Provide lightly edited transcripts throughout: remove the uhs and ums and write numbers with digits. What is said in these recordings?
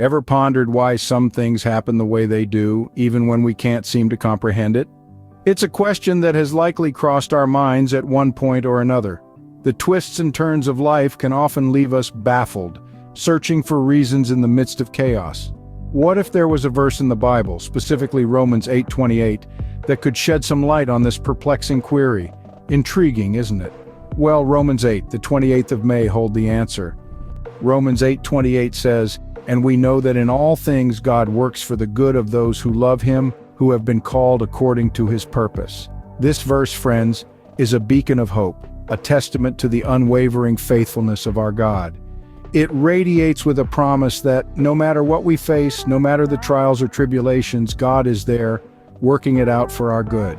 Ever pondered why some things happen the way they do, even when we can't seem to comprehend it? It's a question that has likely crossed our minds at one point or another. The twists and turns of life can often leave us baffled, searching for reasons in the midst of chaos. What if there was a verse in the Bible, specifically Romans 8:28, that could shed some light on this perplexing query? Intriguing, isn't it? Well, Romans 8, the 28th of May, hold the answer. Romans 8:28 says, "And we know that in all things God works for the good of those who love Him, who have been called according to His purpose." This verse, friends, is a beacon of hope, a testament to the unwavering faithfulness of our God. It radiates with a promise that no matter what we face, no matter the trials or tribulations, God is there, working it out for our good.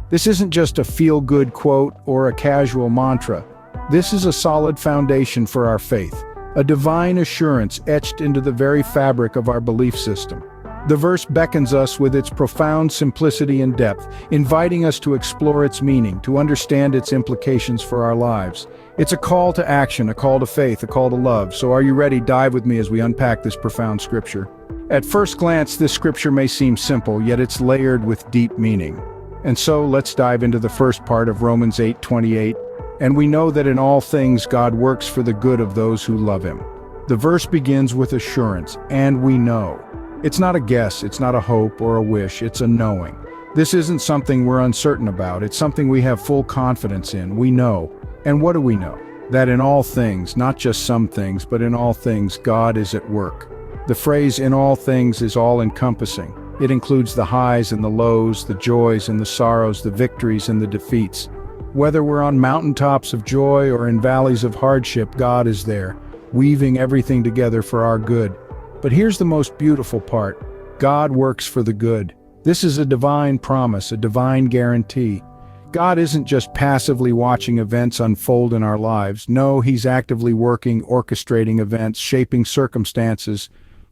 This isn't just a feel-good quote or a casual mantra. This is a solid foundation for our faith, a divine assurance etched into the very fabric of our belief system. The verse beckons us with its profound simplicity and depth, inviting us to explore its meaning, to understand its implications for our lives. It's a call to action, a call to faith, a call to love. So are you ready? Dive with me as we unpack this profound scripture. At first glance, this scripture may seem simple, yet it's layered with deep meaning. And so let's dive into the first part of Romans 8:28. "And we know that in all things God works for the good of those who love Him." The verse begins with assurance, and we know. It's not a guess, it's not a hope or a wish, it's a knowing. This isn't something we're uncertain about, it's something we have full confidence in. We know. And what do we know? That in all things, not just some things, but in all things, God is at work. The phrase "in all things" is all-encompassing. It includes the highs and the lows, the joys and the sorrows, the victories and the defeats. Whether we're on mountaintops of joy or in valleys of hardship, God is there, weaving everything together for our good. But here's the most beautiful part. God works for the good. This is a divine promise, a divine guarantee. God isn't just passively watching events unfold in our lives. No, He's actively working, orchestrating events, shaping circumstances,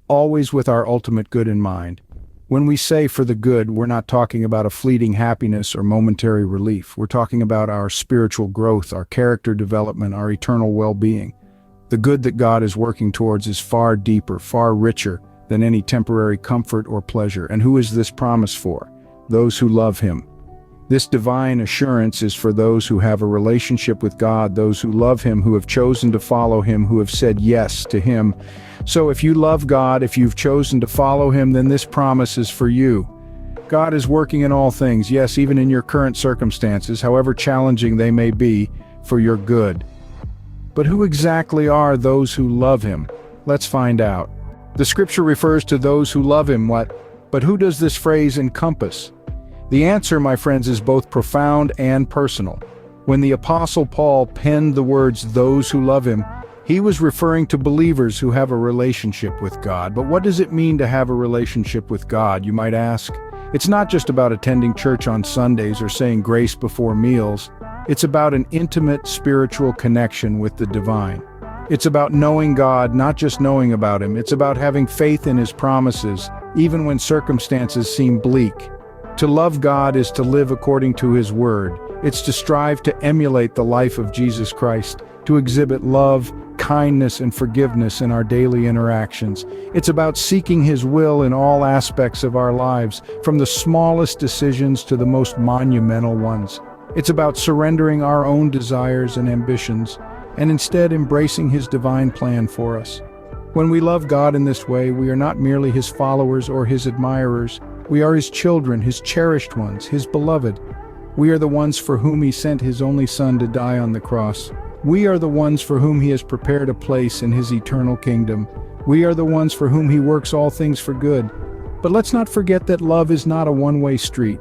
always with our ultimate good in mind. When we say for the good, we're not talking about a fleeting happiness or momentary relief. We're talking about our spiritual growth, our character development, our eternal well-being. The good that God is working towards is far deeper, far richer than any temporary comfort or pleasure. And who is this promise for? Those who love Him. This divine assurance is for those who have a relationship with God, those who love Him, who have chosen to follow Him, who have said yes to Him. So if you love God, if you've chosen to follow Him, then this promise is for you. God is working in all things, yes, even in your current circumstances, however challenging they may be, for your good. But who exactly are those who love Him? Let's find out. The scripture refers to those who love Him, but who does this phrase encompass? The answer, my friends, is both profound and personal. When the Apostle Paul penned the words, "those who love Him," he was referring to believers who have a relationship with God. But what does it mean to have a relationship with God, you might ask? It's not just about attending church on Sundays or saying grace before meals. It's about an intimate spiritual connection with the divine. It's about knowing God, not just knowing about Him. It's about having faith in His promises, even when circumstances seem bleak. To love God is to live according to His word. It's to strive to emulate the life of Jesus Christ, to exhibit love, kindness, and forgiveness in our daily interactions. It's about seeking His will in all aspects of our lives, from the smallest decisions to the most monumental ones. It's about surrendering our own desires and ambitions, and instead embracing His divine plan for us. When we love God in this way, we are not merely His followers or His admirers. We are His children, His cherished ones, His beloved. We are the ones for whom He sent His only Son to die on the cross. We are the ones for whom He has prepared a place in His eternal kingdom. We are the ones for whom He works all things for good. But let's not forget that love is not a one-way street.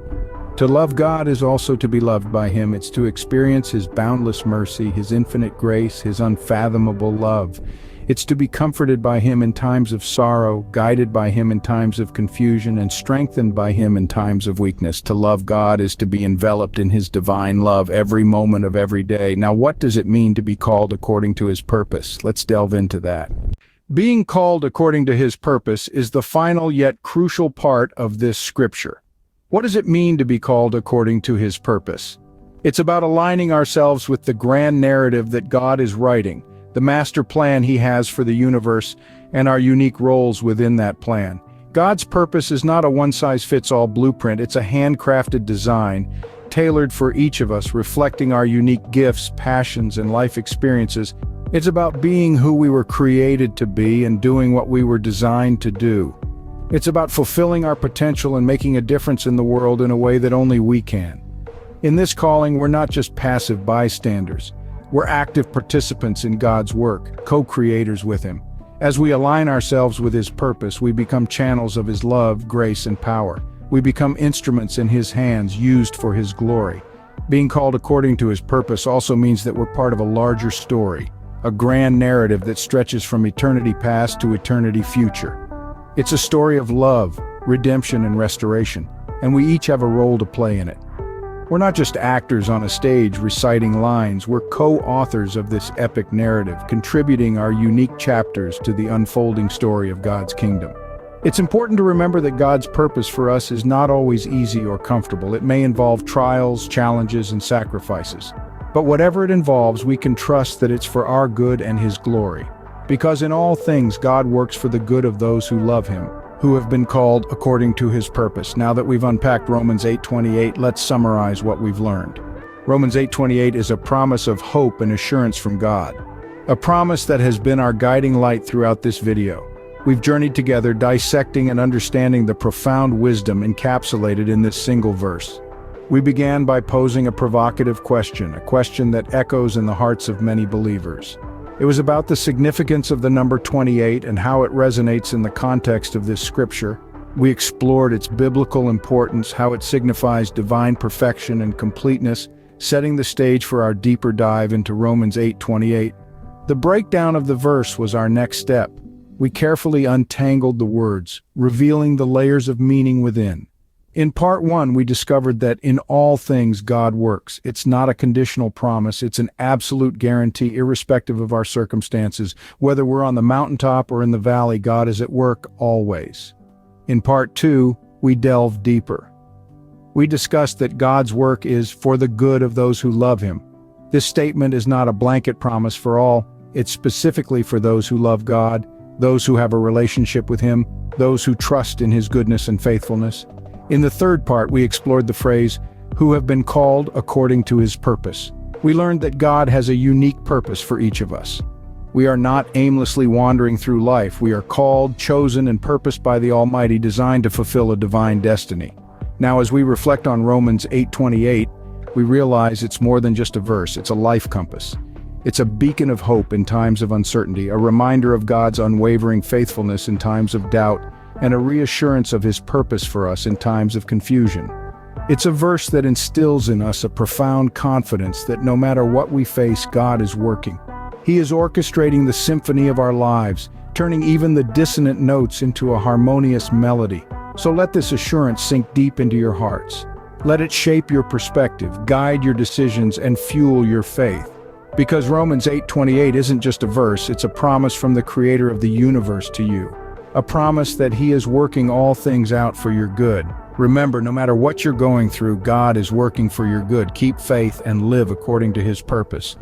To love God is also to be loved by Him. It's to experience His boundless mercy, His infinite grace, His unfathomable love. It's to be comforted by Him in times of sorrow, guided by Him in times of confusion, and strengthened by Him in times of weakness. To love God is to be enveloped in His divine love every moment of every day. Now, what does it mean to be called according to His purpose? Let's delve into that. Being called according to His purpose is the final yet crucial part of this scripture. What does it mean to be called according to His purpose? It's about aligning ourselves with the grand narrative that God is writing, the master plan He has for the universe, and our unique roles within that plan. God's purpose is not a one-size-fits-all blueprint, it's a handcrafted design, tailored for each of us, reflecting our unique gifts, passions, and life experiences. It's about being who we were created to be and doing what we were designed to do. It's about fulfilling our potential and making a difference in the world in a way that only we can. In this calling, we're not just passive bystanders. We're active participants in God's work, co-creators with Him. As we align ourselves with His purpose, we become channels of His love, grace, and power. We become instruments in His hands, used for His glory. Being called according to His purpose also means that we're part of a larger story, a grand narrative that stretches from eternity past to eternity future. It's a story of love, redemption, and restoration, and we each have a role to play in it. We're not just actors on a stage reciting lines, we're co-authors of this epic narrative, contributing our unique chapters to the unfolding story of God's kingdom. It's important to remember that God's purpose for us is not always easy or comfortable. It may involve trials, challenges, and sacrifices. But whatever it involves, we can trust that it's for our good and His glory. Because in all things, God works for the good of those who love Him, who have been called according to His purpose. Now that we've unpacked Romans 8:28, let's summarize what we've learned. Romans 8:28 is a promise of hope and assurance from God. A promise that has been our guiding light throughout this video. We've journeyed together, dissecting and understanding the profound wisdom encapsulated in this single verse. We began by posing a provocative question, a question that echoes in the hearts of many believers. It was about the significance of the number 28 and how it resonates in the context of this scripture. We explored its biblical importance, how it signifies divine perfection and completeness, setting the stage for our deeper dive into Romans 8:28. The breakdown of the verse was our next step. We carefully untangled the words, revealing the layers of meaning within. In part 1, we discovered that in all things God works. It's not a conditional promise, it's an absolute guarantee irrespective of our circumstances. Whether we're on the mountaintop or in the valley, God is at work always. In part 2, we delved deeper. We discussed that God's work is for the good of those who love Him. This statement is not a blanket promise for all, it's specifically for those who love God, those who have a relationship with Him, those who trust in His goodness and faithfulness. In the third part, we explored the phrase, who have been called according to His purpose. We learned that God has a unique purpose for each of us. We are not aimlessly wandering through life. We are called, chosen, and purposed by the Almighty, designed to fulfill a divine destiny. Now, as we reflect on Romans 8:28, we realize it's more than just a verse, it's a life compass. It's a beacon of hope in times of uncertainty, a reminder of God's unwavering faithfulness in times of doubt, and a reassurance of His purpose for us in times of confusion. It's a verse that instills in us a profound confidence that no matter what we face, God is working. He is orchestrating the symphony of our lives, turning even the dissonant notes into a harmonious melody. So let this assurance sink deep into your hearts. Let it shape your perspective, guide your decisions, and fuel your faith. Because Romans 8:28 isn't just a verse, it's a promise from the Creator of the universe to you. A promise that He is working all things out for your good. Remember, no matter what you're going through, God is working for your good. Keep faith and live according to His purpose.